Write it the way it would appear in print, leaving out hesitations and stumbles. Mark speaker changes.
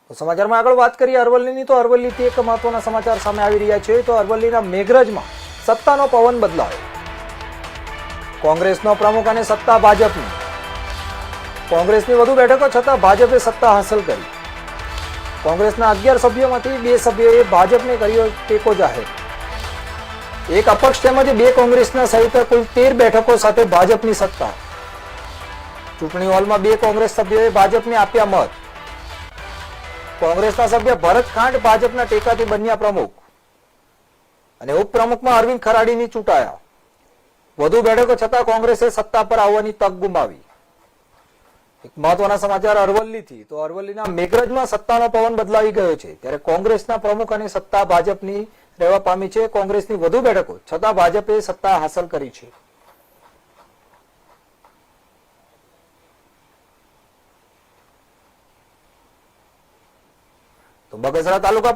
Speaker 1: સમાચારમાં આગળ વાત કરીએ અરવલ્લીની તો અરવલ્લીથી એક મહત્વના સમાચાર સામે આવી રહ્યા છે તો અરવલ્લીના મેઘરજમાં સત્તાનો પવન બદલાયો. કોંગ્રેસનો પ્રમુખ અને સત્તા ભાજપની. કોંગ્રેસની વધુ બેઠકો છતાં ભાજપે સત્તા હાંસલ કરી. કોંગ્રેસના 11 સભ્યોમાંથી 2 સભ્યોએ ભાજપને કર્યો ટેકો જાહેર. એક અપક્ષ તેમજ 2 કોંગ્રેસના સહિત કુલ 13 બેઠકો સાથે ભાજપની સત્તા. ચૂંટણી હોલમાં 2 કોંગ્રેસ સભ્યોએ ભાજપને આપ્યા મત. કોંગ્રેસના સભ્ય ભરત ખાંટ ભાજપના ટેકાથી બન્યા પ્રમુખ અને ઉપપ્રમુખમાં અરવિંદ ખરાડીની ચૂંટાયા. વધુ બેઠકો છતાં કોંગ્રેસે સત્તા પર આવવાની તક ગુમાવી. એક મહત્વના સમાચાર અરવલ્લીથી તો અરવલ્લીના મેઘરજમાં સત્તાનો પવન બદલાવી ગયો છે ત્યારે કોંગ્રેસના પ્રમુખ અને સત્તા ભાજપની રહેવા પામી છે. કોંગ્રેસની વધુ બેઠકો છતાં ભાજપે સત્તા હાંસલ કરી છે. તો બગસરા તાલુકા